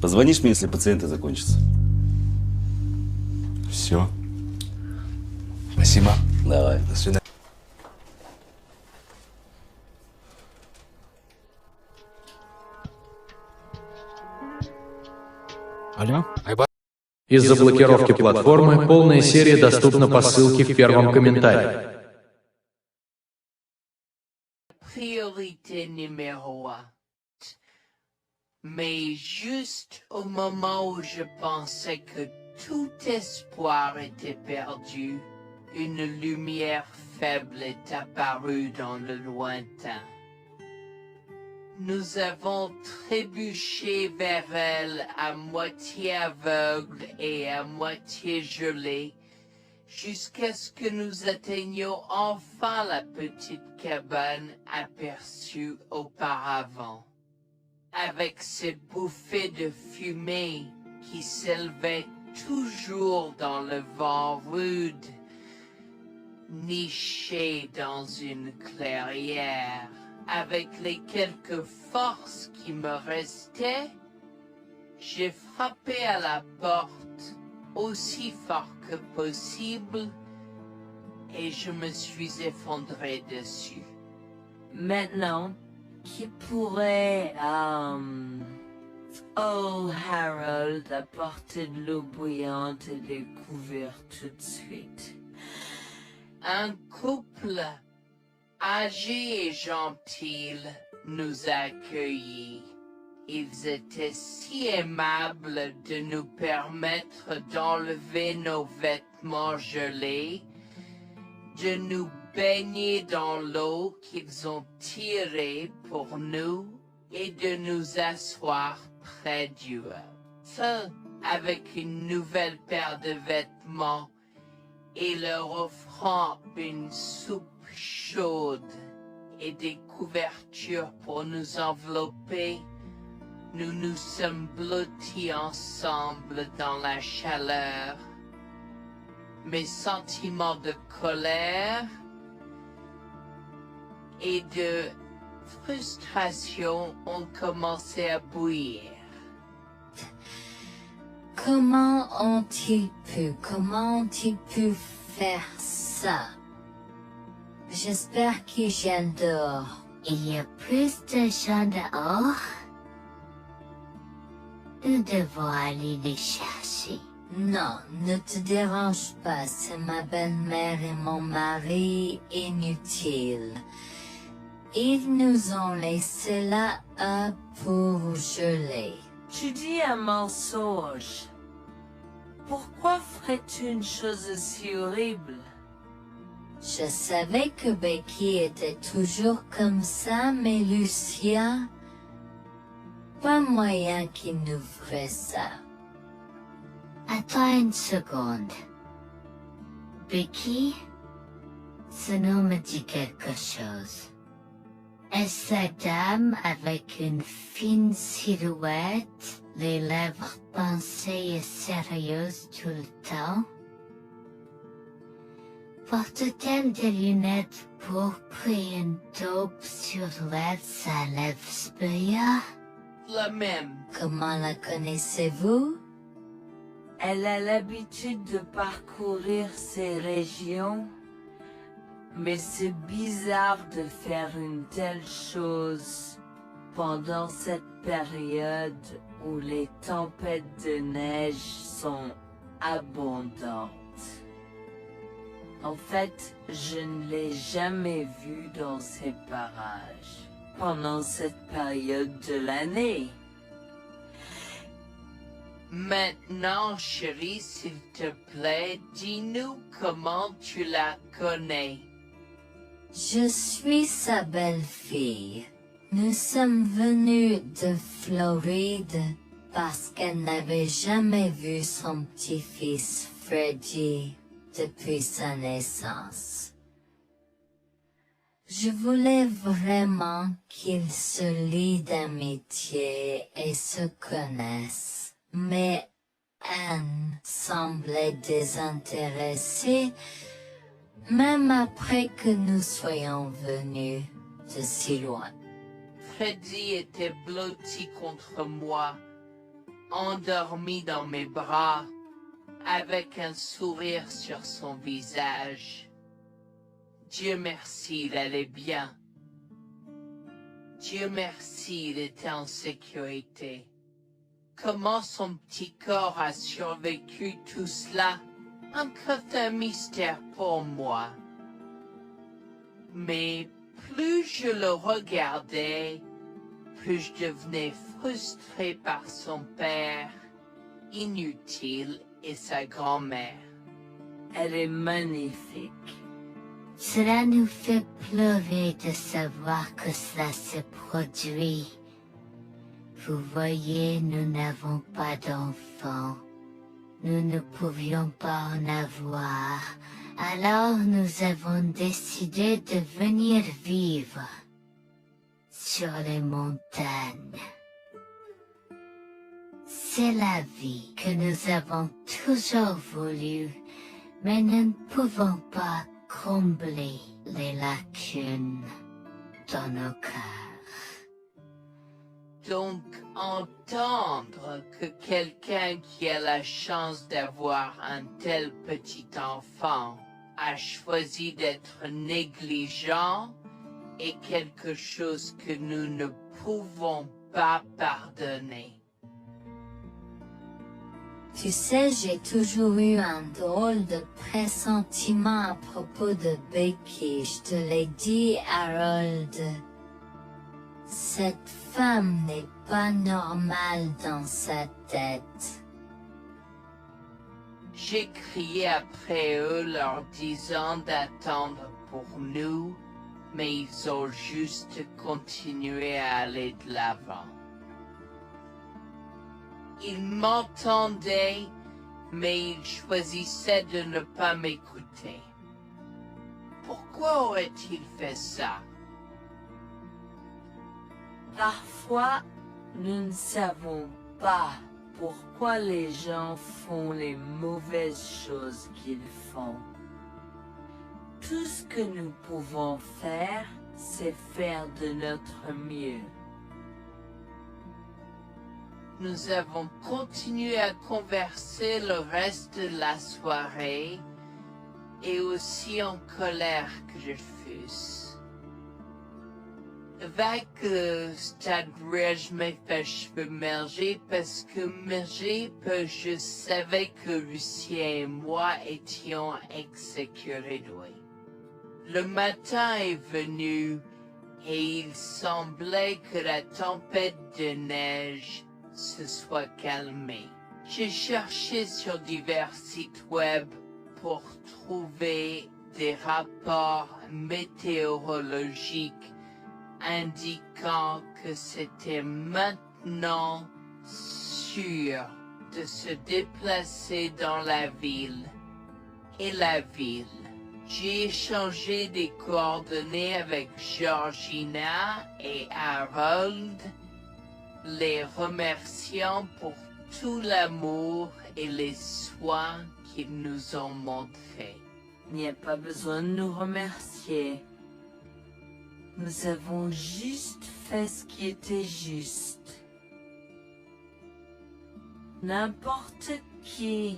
Позвонишь мне, если пациенты закончатся. Все. Спасибо. Давай. До свидания. Алло? Из-за блокировки платформы полная серия доступна по ссылке в первом комментарии. Priorité numéro un. Mais juste au moment où je pensais que tout espoir était perdu, une lumière faible est apparue dans le lointain. Nous avons trébuché vers elle à moitié aveugle et à moitié gelé, jusqu'à ce que nous atteignions enfin la petite cabane aperçue auparavant. Avec ces bouffées de fumée qui s'élevaient toujours dans le vent rude, nichées dans une clairière, avec les quelques forces qui me restaient, j'ai frappé à la porte aussi fort que possible et je me suis effondré dessus. Maintenant, qui pourrait, oh Harold, apporter de l'eau bouillante et des couverts tout de suite? Un couple âgé et gentil nous a accueillis. Ils étaient si aimables de nous permettre d'enlever nos vêtements gelés, de nous baigner dans l'eau qu'ils ont tirée pour nous et de nous asseoir près du feu avec une nouvelle paire de vêtements et leur offrant une soupe chaude et des couvertures pour nous envelopper. Nous nous sommes blottis ensemble dans la chaleur. Mes sentiments de colère et de frustration ont commencé à bouillir. Comment ont-ils pu faire ça? J'espère qu'ils viennent dehors. Il y a plus de gens dehors? Nous devons aller les chercher. Non, ne te dérange pas, c'est ma belle-mère et mon mari inutiles. Ils nous ont laissé là pour geler. Tu dis un mensonge. Pourquoi ferais-tu une chose aussi horrible? Je savais que Becky était toujours comme ça, mais Lucia, pas moyen qu'il nous ferait ça. Attends une seconde. Becky, ce nom me dit quelque chose. Est-ce la dame avec une fine silhouette, les lèvres pincées et sérieuses tout le temps? Porte-t-elle des lunettes pourpres et une taupe sur l'aide sa lèvre spéa? La même. Comment la connaissez-vous? Elle a l'habitude de parcourir ces régions, mais c'est bizarre de faire une telle chose pendant cette période où les tempêtes de neige sont abondantes. En fait, je ne l'ai jamais vue dans ces parages pendant cette période de l'année. Maintenant, chérie, s'il te plaît, dis-nous comment tu la connais. Je suis sa belle-fille. Nous sommes venus de Floride parce qu'elle n'avait jamais vu son petit-fils Freddy depuis sa naissance. Je voulais vraiment qu'ils se lient d'amitié et se connaissent, mais Anne semblait désintéressée, même après que nous soyons venus de si loin. Freddy était blotti contre moi, endormi dans mes bras, avec un sourire sur son visage. Dieu merci, il allait bien. Dieu merci, il était en sécurité. Comment son petit corps a survécu tout cela? Encore un mystère pour moi. Mais plus je le regardais, plus je devenais frustré par son père, inutile, et sa grand-mère. Elle est magnifique. Cela nous fait pleurer de savoir que cela se produit. Vous voyez, nous n'avons pas d'enfants. Nous ne pouvions pas en avoir. Alors nous avons décidé de venir vivre sur les montagnes. C'est la vie que nous avons toujours voulu, mais nous ne pouvons pas combler les lacunes dans nos cœurs. Donc, entendre que quelqu'un qui a la chance d'avoir un tel petit enfant a choisi d'être négligent est quelque chose que nous ne pouvons pas pardonner. Tu sais, j'ai toujours eu un drôle de pressentiment à propos de Becky, je te l'ai dit, Harold. Cette femme n'est pas normale dans sa tête. J'ai crié après eux leur disant d'attendre pour nous, mais ils ont juste continué à aller de l'avant. Ils m'entendaient, mais ils choisissaient de ne pas m'écouter. Pourquoi aurait-il fait ça? Parfois, nous ne savons pas pourquoi les gens font les mauvaises choses qu'ils font. Tout ce que nous pouvons faire, c'est faire de notre mieux. Nous avons continué à converser le reste de la soirée, et aussi en colère que je fusse. Avec le stade où je me fais cheveux merger parce que je savais que Lucien et moi étions exécutés. Le matin est venu et il semblait que la tempête de neige se soit calmée. J'ai cherché sur divers sites web pour trouver des rapports météorologiques indiquant que c'était maintenant sûr de se déplacer dans la ville. Et la ville. J'ai échangé des coordonnées avec Georgina et Harold, les remerciant pour tout l'amour et les soins qu'ils nous ont montrés. Il n'y a pas besoin de nous remercier. Nous avons juste fait ce qui était juste. N'importe qui,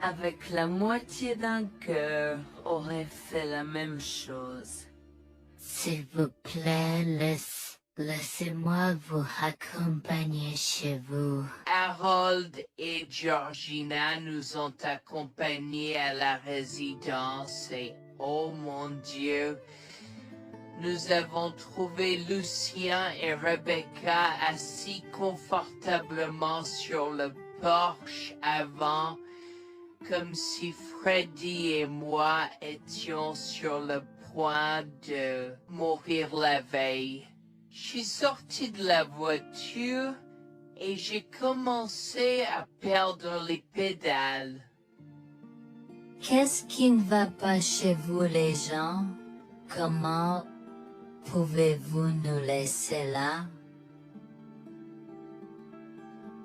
avec la moitié d'un cœur, aurait fait la même chose. S'il vous plaît, laissez-moi vous accompagner chez vous. Harold et Georgina nous ont accompagnés à la résidence et, oh mon Dieu, nous avons trouvé Lucien et Rebecca assis confortablement sur le porche avant, comme si Freddy et moi étions sur le point de mourir la veille. Je suis sorti de la voiture et j'ai commencé à perdre les pédales. Qu'est-ce qui ne va pas chez vous, les gens? Comment pouvez-vous nous laisser là?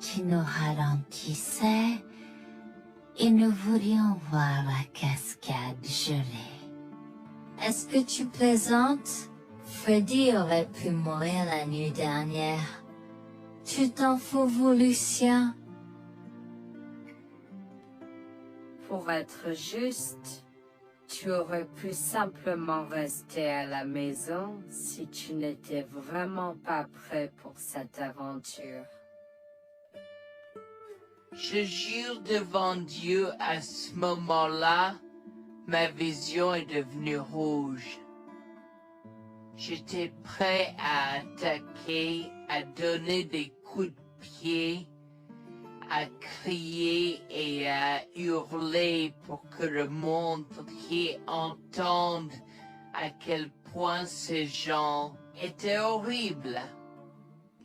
Tu nous ralentissais et nous voulions voir la cascade gelée. Est-ce que tu plaisantes? Freddy aurait pu mourir la nuit dernière. Tu t'en fous, vous, Lucien? Pour être juste, tu aurais pu simplement rester à la maison si tu n'étais vraiment pas prêt pour cette aventure. Je jure devant Dieu, à ce moment-là, ma vision est devenue rouge. J'étais prêt à attaquer, à donner des coups de pied, à crier et à hurler pour que le monde entier entende à quel point ces gens étaient horribles.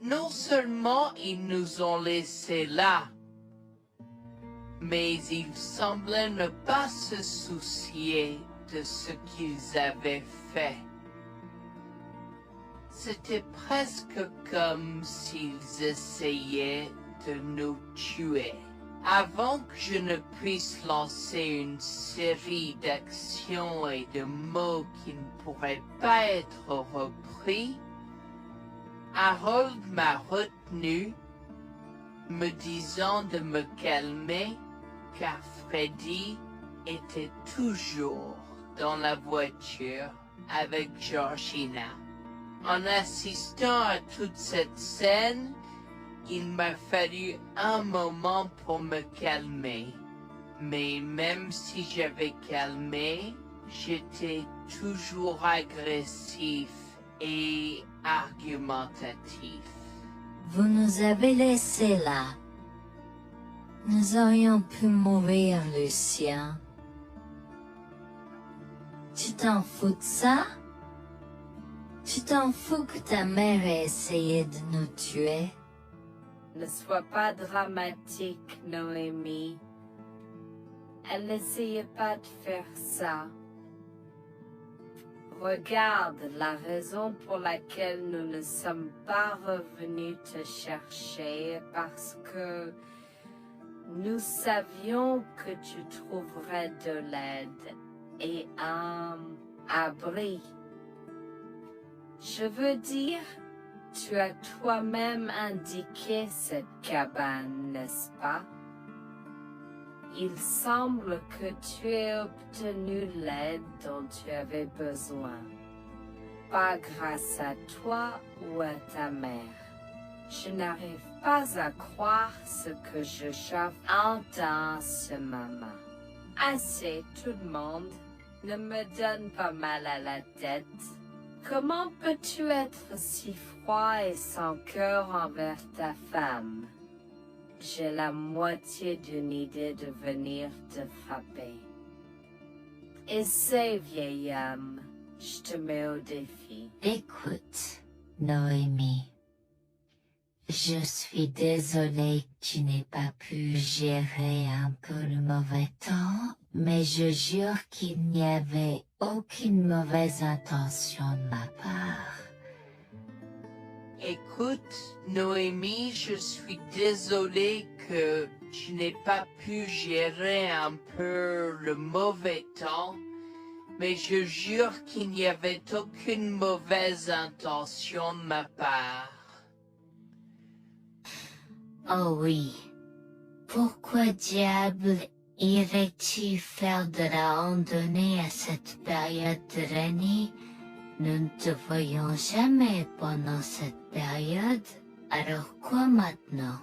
Non seulement ils nous ont laissés là, mais ils semblaient ne pas se soucier de ce qu'ils avaient fait. C'était presque comme s'ils essayaient de nous tuer. Avant que je ne puisse lancer une série d'actions et de mots qui ne pourraient pas être repris, Harold m'a retenu, me disant de me calmer, car Freddy était toujours dans la voiture avec Georgina. En assistant à toute cette scène, il m'a fallu un moment pour me calmer. Mais même si j'avais calmé, j'étais toujours agressif et argumentatif. Vous nous avez laissés là. Nous aurions pu mourir, Lucien. Tu t'en fous de ça? Tu t'en fous que ta mère ait essayé de nous tuer? Ne sois pas dramatique, Noémie. Elle n'essayait pas de faire ça. Regarde, la raison pour laquelle nous ne sommes pas revenus te chercher est parce que nous savions que tu trouverais de l'aide et un abri. Je veux dire, tu as toi-même indiqué cette cabane, n'est-ce pas? Il semble que tu aies obtenu l'aide dont tu avais besoin. Pas grâce à toi ou à ta mère. Je n'arrive pas à croire ce que j'entends en ce moment. Assez, tout le monde. Ne me donne pas mal à la tête. Comment peux-tu être si froid et sans cœur envers ta femme? J'ai la moitié d'une idée de venir te frapper. Essaie, vieil homme. Je te mets au défi. Écoute, Noémie. Je suis désolée que tu n'aies pas pu gérer un peu le mauvais temps, mais je jure qu'il n'y avait aucune mauvaise intention de ma part. Écoute, Noémie, je suis désolée que tu n'aies pas pu gérer un peu le mauvais temps, mais je jure qu'il n'y avait aucune mauvaise intention de ma part. Oh oui. Pourquoi diable irais-tu faire de la randonnée à cette période de l'année? Nous ne te voyons jamais pendant cette période, alors quoi maintenant?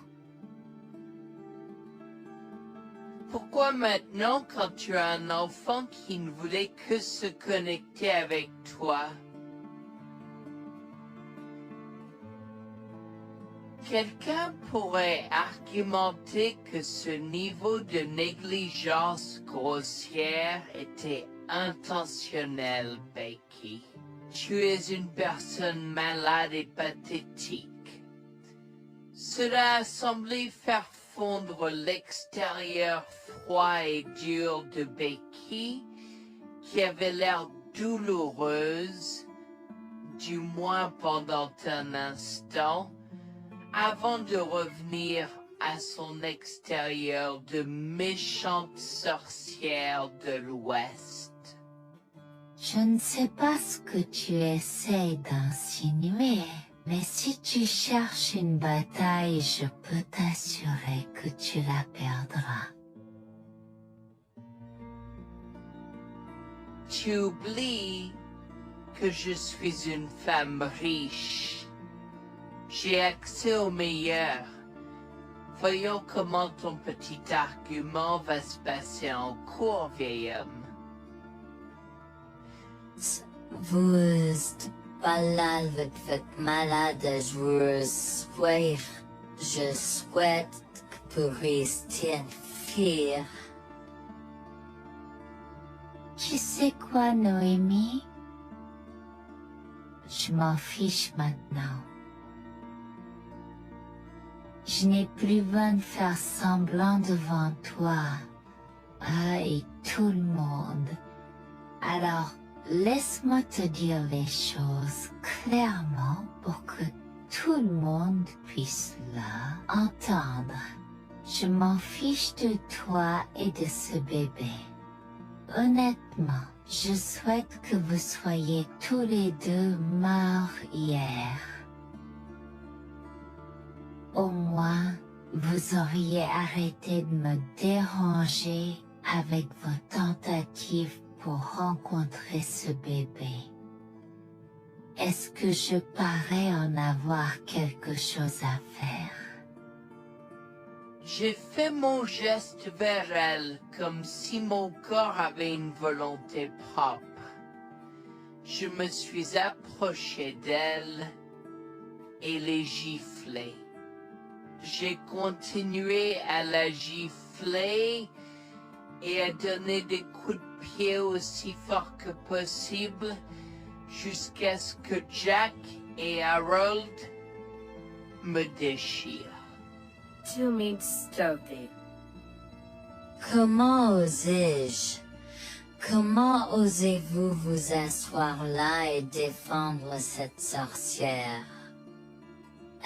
Pourquoi maintenant quand tu as un enfant qui ne voulait que se connecter avec toi? Quelqu'un pourrait argumenter que ce niveau de négligence grossière était intentionnel, Becky. Tu es une personne malade et pathétique. Cela a semblé faire fondre l'extérieur froid et dur de Becky, qui avait l'air douloureuse, du moins pendant un instant, avant de revenir à son extérieur de méchante sorcière de l'Ouest. Je ne sais pas ce que tu essaies d'insinuer, Mais si tu cherches une bataille, je peux t'assurer que tu la perdras. Tu oublies que je suis une femme riche. J'ai accès au meilleur. Voyons comment ton petit argument va se passer en cours, vieil homme. Vous balade avec votre malade joueuse sourire. Je souhaite que vous restiez une fille. Tu sais quoi, Noémie? Je m'en fiche maintenant. Je n'ai plus besoin de faire semblant devant toi. Et tout le monde. Alors, laisse-moi te dire les choses clairement pour que tout le monde puisse entendre. Je m'en fiche de toi et de ce bébé. Honnêtement, je souhaite que vous soyez tous les deux morts hier. Au moins, vous auriez arrêté de me déranger avec vos tentatives pour rencontrer ce bébé. Est-ce que je parais en avoir quelque chose à faire? J'ai fait mon geste vers elle comme si mon corps avait une volonté propre. Je me suis approché d'elle et l'ai giflée. J'ai continué à la gifler et à donner des coups de pied aussi fort que possible jusqu'à ce que Jack et Harold me déchirent. Tu m'insultes. Comment osais-je? Comment osez-vous vous asseoir là et défendre cette sorcière?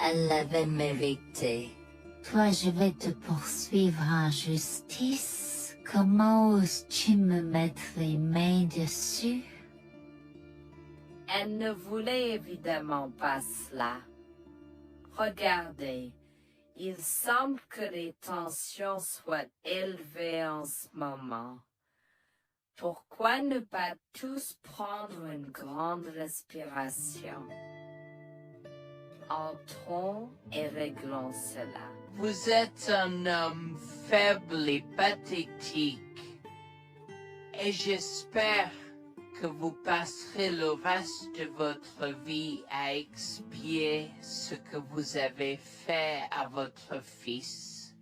Elle l'avait mérité. Toi, je vais te poursuivre en justice. Comment oses-tu me mettre les mains dessus? Elle ne voulait évidemment pas cela. Regardez, il semble que les tensions soient élevées en ce moment. Pourquoi ne pas tous prendre une grande respiration? Entrons et réglons cela. Vous êtes un homme faible et pathétique, et j'espère que vous passerez le reste de votre vie à expier ce que vous avez fait à votre fils.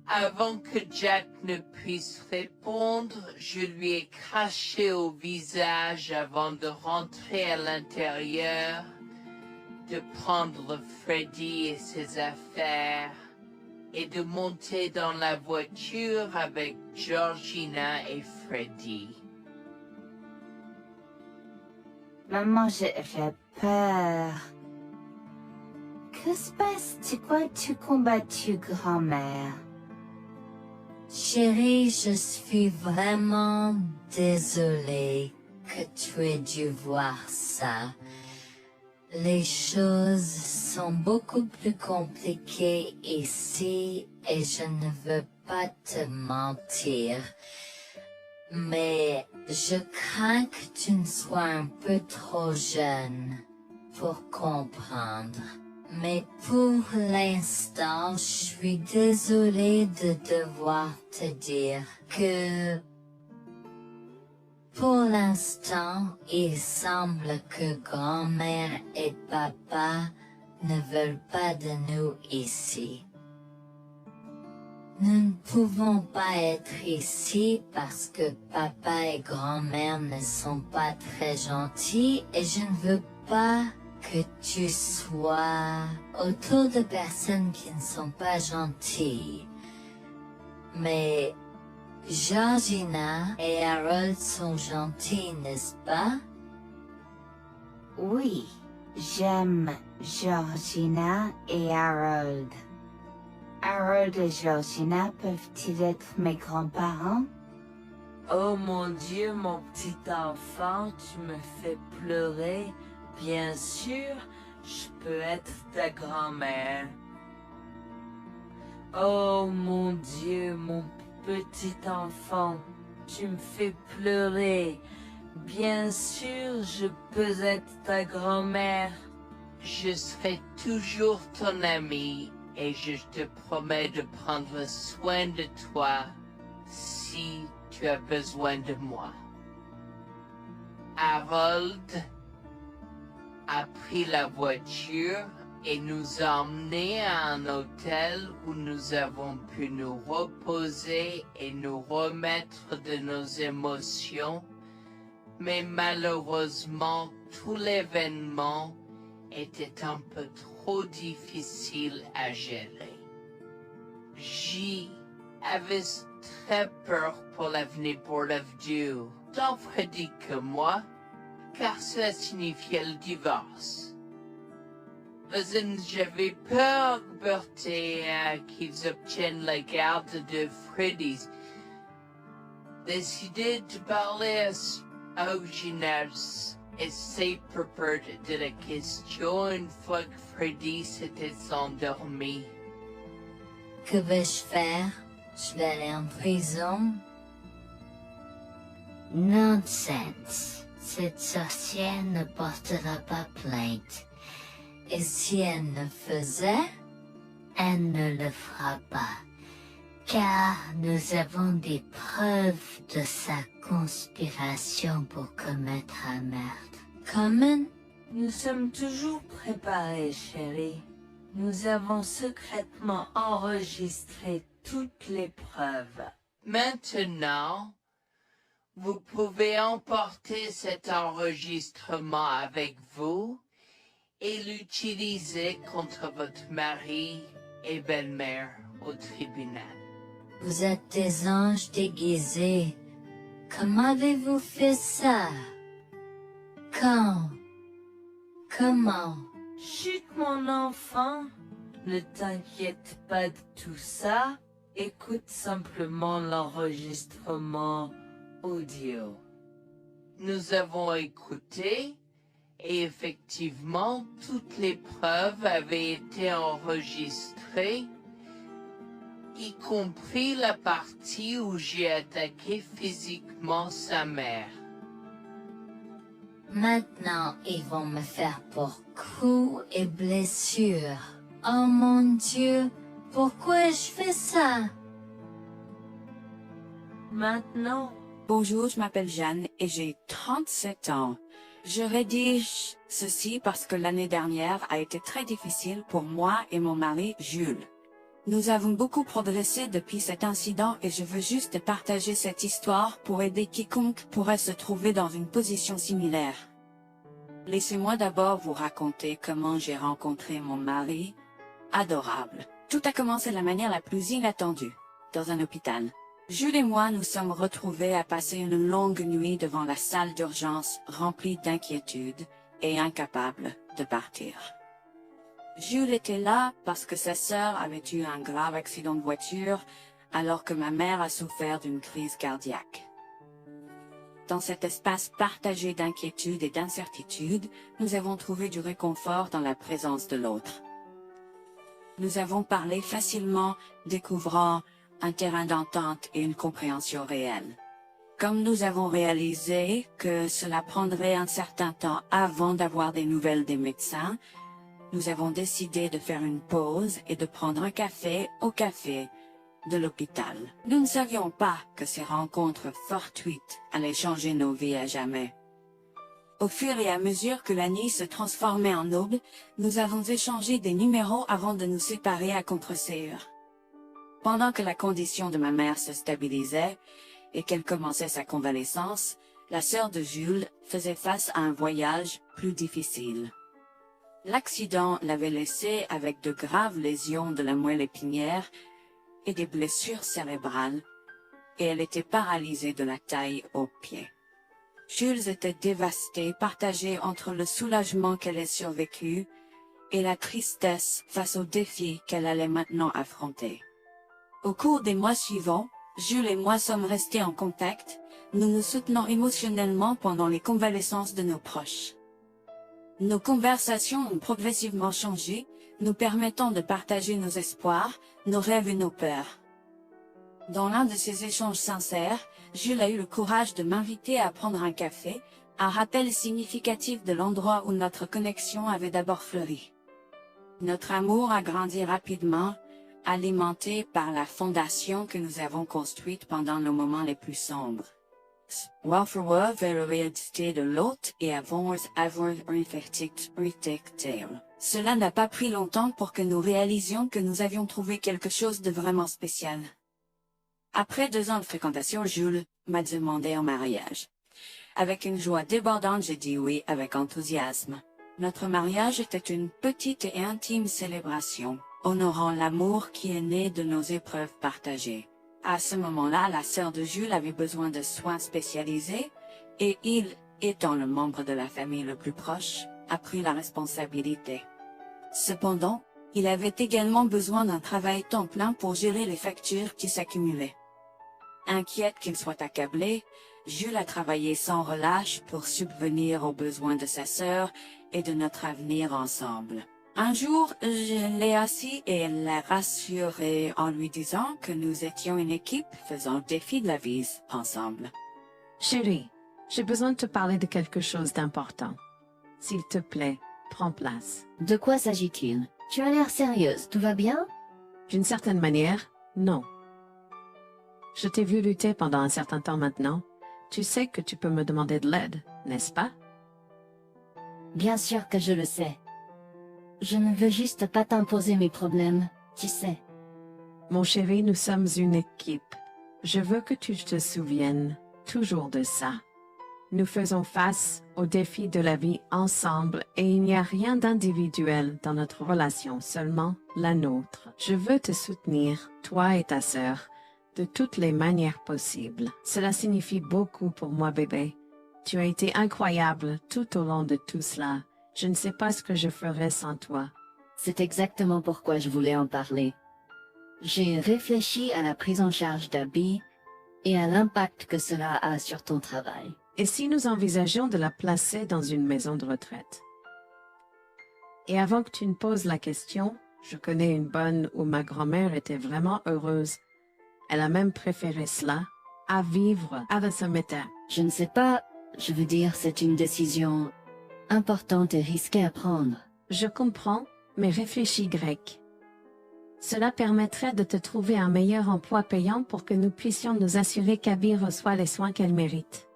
Avant que Jack ne puisse répondre, je lui ai craché au visage avant de rentrer à l'intérieur, de prendre Freddy et ses affaires, et de monter dans la voiture avec Georgina et Freddy. Maman, j'ai peur. Que se passe? Quoi tu combattu, grand-mère? Chérie, je suis vraiment désolée que tu aies dû voir ça. Les choses sont beaucoup plus compliquées ici et je ne veux pas te mentir. Mais je crains que tu ne sois un peu trop jeune pour comprendre. Mais pour l'instant, je suis désolée de devoir te dire que pour l'instant, il semble que grand-mère et papa ne veulent pas de nous ici. Nous ne pouvons pas être ici parce que papa et grand-mère ne sont pas très gentils et je ne veux pas que tu sois autour de personnes qui ne sont pas gentilles. Mais Georgina et Harold sont gentils, n'est-ce pas? Oui, j'aime Georgina et Harold. Harold et Georgina peuvent-ils être mes grands-parents? Oh mon Dieu, mon petit enfant, tu me fais pleurer. Bien sûr, je peux être ta grand-mère? Oh mon Dieu, mon petit enfant, tu me fais pleurer. Bien sûr, je peux être ta grand-mère. Je serai toujours ton ami et je te promets de prendre soin de toi si tu as besoin de moi. Harold a pris la voiture et nous a emmenés à un hôtel où nous avons pu nous reposer et nous remettre de nos émotions, mais malheureusement tout l'événement était un peu trop difficile à gérer. J'y avais très peur pour l'avenir pour Dieu, tant Freddy que moi, car cela signifiait le divorce. Mais j'avais peur, Bertie, qu'ils obtiennent la garde de Freddy. Décidé de parler au Giners et c'est peur de la question une fois que Freddy s'était endormi. Que vais-je faire? Je vais aller en prison? Nonsense. Cette sorcière ne portera pas plainte. Et si elle ne faisait, elle ne le fera pas. Car nous avons des preuves de sa conspiration pour commettre un meurtre. Comment? Nous sommes toujours préparés, chérie. Nous avons secrètement enregistré toutes les preuves. Maintenant, vous pouvez emporter cet enregistrement avec vous et l'utiliser contre votre mari et belle-mère au tribunal. Vous êtes des anges déguisés. Comment avez-vous fait ça? Quand? Comment? Chut, mon enfant, ne t'inquiète pas de tout ça. Écoute simplement l'enregistrement audio. Nous avons écouté et effectivement toutes les preuves avaient été enregistrées, y compris la partie où j'ai attaqué physiquement sa mère. Maintenant, ils vont me faire pour coups et blessures. Oh mon Dieu, pourquoi je fais ça? Maintenant, Bonjour, je m'appelle Jeanne et j'ai 37 ans. Je rédige ceci parce que l'année dernière a été très difficile pour moi et mon mari Jules. Nous avons beaucoup progressé depuis cet incident et je veux juste partager cette histoire pour aider quiconque pourrait se trouver dans une position similaire. Laissez-moi d'abord vous raconter comment j'ai rencontré mon mari, adorable. Tout a commencé de la manière la plus inattendue, dans un hôpital. Jules et moi nous sommes retrouvés à passer une longue nuit devant la salle d'urgence remplie d'inquiétude et incapables de partir. Jules était là parce que sa sœur avait eu un grave accident de voiture alors que ma mère a souffert d'une crise cardiaque. Dans cet espace partagé d'inquiétude et d'incertitude, nous avons trouvé du réconfort dans la présence de l'autre. Nous avons parlé facilement, découvrant un terrain d'entente et une compréhension réelle. Comme nous avons réalisé que cela prendrait un certain temps avant d'avoir des nouvelles des médecins, nous avons décidé de faire une pause et de prendre un café au café de l'hôpital. Nous ne savions pas que ces rencontres fortuites allaient changer nos vies à jamais. Au fur et à mesure que la nuit se transformait en aube, nous avons échangé des numéros avant de nous séparer à contre-séance. Pendant que la condition de ma mère se stabilisait et qu'elle commençait sa convalescence, la sœur de Jules faisait face à un voyage plus difficile. L'accident l'avait laissée avec de graves lésions de la moelle épinière et des blessures cérébrales, et elle était paralysée de la taille aux pieds. Jules était dévasté, partagé entre le soulagement qu'elle ait survécu et la tristesse face aux défis qu'elle allait maintenant affronter. Au cours des mois suivants, Jules et moi sommes restés en contact, nous nous soutenons émotionnellement pendant les convalescences de nos proches. Nos conversations ont progressivement changé, nous permettant de partager nos espoirs, nos rêves et nos peurs. Dans l'un de ces échanges sincères, Jules a eu le courage de m'inviter à prendre un café, un rappel significatif de l'endroit où notre connexion avait d'abord fleuri. Notre amour a grandi rapidement, alimenté par la fondation que nous avons construite pendant nos moments les plus sombres. Welfare vers la réalité de l'autre et avons avoir tale. Cela n'a pas pris longtemps pour que nous réalisions que nous avions trouvé quelque chose de vraiment spécial. Après 2 ans de fréquentation, Jules m'a demandé en mariage. Avec une joie débordante, j'ai dit oui avec enthousiasme. Notre mariage était une petite et intime célébration, honorant l'amour qui est né de nos épreuves partagées. À ce moment-là, la sœur de Jules avait besoin de soins spécialisés, et il, étant le membre de la famille le plus proche, a pris la responsabilité. Cependant, il avait également besoin d'un travail temps plein pour gérer les factures qui s'accumulaient. Inquiète qu'il soit accablé, Jules a travaillé sans relâche pour subvenir aux besoins de sa sœur et de notre avenir ensemble. Un jour, je l'ai assis et l'ai rassuré en lui disant que nous étions une équipe faisant le défi de la vie ensemble. Chérie, j'ai besoin de te parler de quelque chose d'important. S'il te plaît, prends place. De quoi s'agit-il? Tu as l'air sérieuse, tout va bien? D'une certaine manière, non. Je t'ai vu lutter pendant un certain temps maintenant. Tu sais que tu peux me demander de l'aide, n'est-ce pas? Bien sûr que je le sais. Je ne veux juste pas t'imposer mes problèmes, tu sais. Mon chéri, nous sommes une équipe. Je veux que tu te souviennes toujours de ça. Nous faisons face aux défis de la vie ensemble et il n'y a rien d'individuel dans notre relation, seulement la nôtre. Je veux te soutenir, toi et ta sœur, de toutes les manières possibles. Cela signifie beaucoup pour moi, bébé. Tu as été incroyable tout au long de tout cela. Je ne sais pas ce que je ferais sans toi. C'est exactement pourquoi je voulais en parler. J'ai réfléchi à la prise en charge d'Abby et à l'impact que cela a sur ton travail. Et si nous envisageons de la placer dans une maison de retraite? Et avant que tu ne poses la question, je connais une bonne où ma grand-mère était vraiment heureuse. Elle a même préféré cela à vivre avec son métier. Je ne sais pas, je veux dire, c'est une décision importante et risquée à prendre. Je comprends, mais réfléchis grec. Cela permettrait de te trouver un meilleur emploi payant pour que nous puissions nous assurer qu'Abby reçoit les soins qu'elle mérite.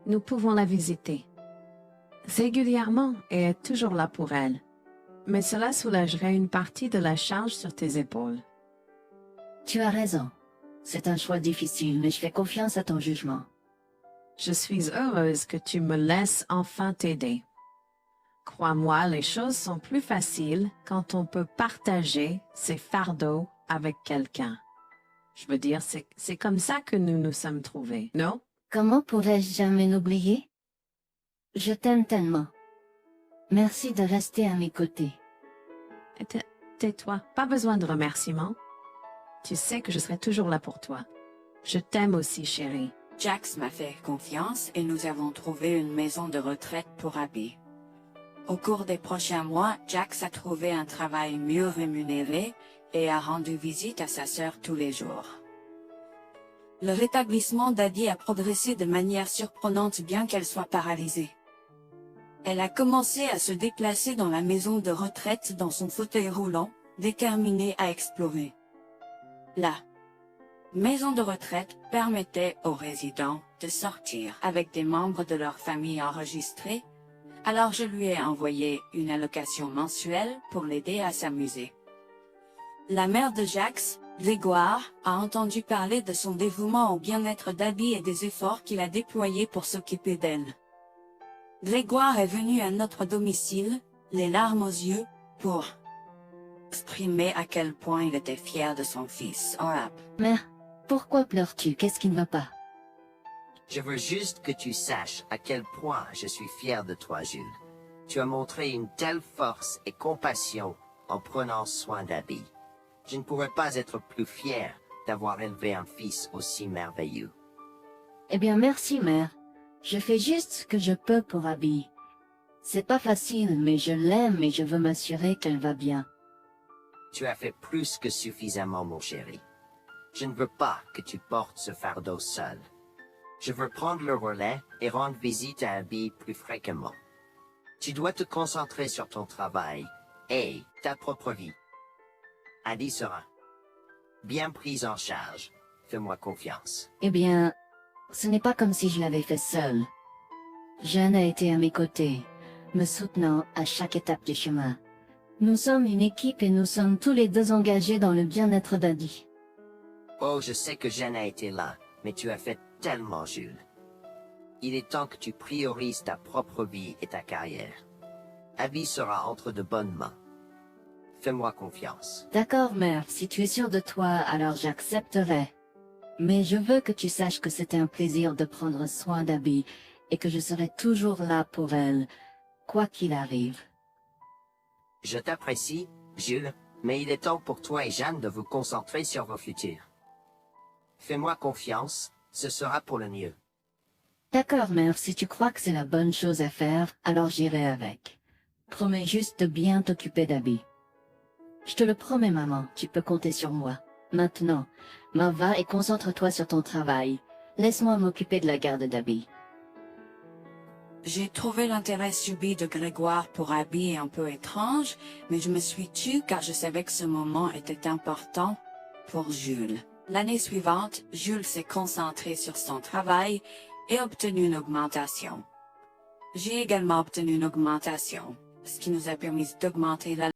Nous pouvons la visiter régulièrement et être toujours là pour elle. Mais cela soulagerait une partie de la charge sur tes épaules. Tu as raison. C'est un choix difficile, mais je fais confiance à ton jugement. Je suis heureuse que tu me laisses enfin t'aider. Crois-moi, les choses sont plus faciles quand on peut partager ses fardeaux avec quelqu'un. Je veux dire, c'est comme ça que nous nous sommes trouvés, non? Comment pourrais-je jamais l'oublier? Je t'aime tellement. Merci de rester à mes côtés. Tais-toi, pas besoin de remerciements. Tu sais que je serai toujours là pour toi. Je t'aime aussi, chérie. Jax m'a fait confiance et nous avons trouvé une maison de retraite pour Abby. Au cours des prochains mois, Jax a trouvé un travail mieux rémunéré et a rendu visite à sa sœur tous les jours. Le rétablissement d'Abby a progressé de manière surprenante bien qu'elle soit paralysée. Elle a commencé à se déplacer dans la maison de retraite dans son fauteuil roulant, déterminée à explorer. La maison de retraite permettait aux résidents de sortir avec des membres de leur famille enregistrés, alors je lui ai envoyé une allocation mensuelle pour l'aider à s'amuser. La mère de Jax, Grégoire, a entendu parler de son dévouement au bien-être d'Abby et des efforts qu'il a déployés pour s'occuper d'elle. Grégoire est venu à notre domicile, les larmes aux yeux, pour exprimer à quel point il était fier de son fils. Mère, pourquoi pleures-tu? Qu'est-ce qui ne va pas? Je veux juste que tu saches à quel point je suis fier de toi, Jules. Tu as montré une telle force et compassion en prenant soin d'Abby. Je ne pourrais pas être plus fier d'avoir élevé un fils aussi merveilleux. Eh bien, merci, mère. Je fais juste ce que je peux pour Abby. C'est pas facile, mais je l'aime et je veux m'assurer qu'elle va bien. Tu as fait plus que suffisamment, mon chéri. Je ne veux pas que tu portes ce fardeau seul. Je veux prendre le relais et rendre visite à Abby plus fréquemment. Tu dois te concentrer sur ton travail et ta propre vie. Abby sera bien prise en charge. Fais-moi confiance. Eh bien, ce n'est pas comme si je l'avais fait seule. Jeanne a été à mes côtés, me soutenant à chaque étape du chemin. Nous sommes une équipe et nous sommes tous les deux engagés dans le bien-être d'Abby. Oh, je sais que Jeanne a été là, mais tu as fait tellement, Jules. Il est temps que tu priorises ta propre vie et ta carrière. Abby sera entre de bonnes mains. Fais-moi confiance. D'accord, mère, si tu es sûre de toi, alors j'accepterai. Mais je veux que tu saches que c'était un plaisir de prendre soin d'Abby et que je serai toujours là pour elle, quoi qu'il arrive. Je t'apprécie, Jules, mais il est temps pour toi et Jeanne de vous concentrer sur vos futurs. Fais-moi confiance, ce sera pour le mieux. D'accord, mère, si tu crois que c'est la bonne chose à faire, alors j'irai avec. Promets juste de bien t'occuper d'Abby. Je te le promets, maman, tu peux compter sur moi. Maintenant, m'en va et concentre-toi sur ton travail. Laisse-moi m'occuper de la garde d'Abby. J'ai trouvé l'intérêt subi de Grégoire pour Abby un peu étrange, mais je me suis tue car je savais que ce moment était important pour Jules. L'année suivante, Jules s'est concentré sur son travail et obtenu une augmentation. J'ai également obtenu une augmentation, ce qui nous a permis d'augmenter la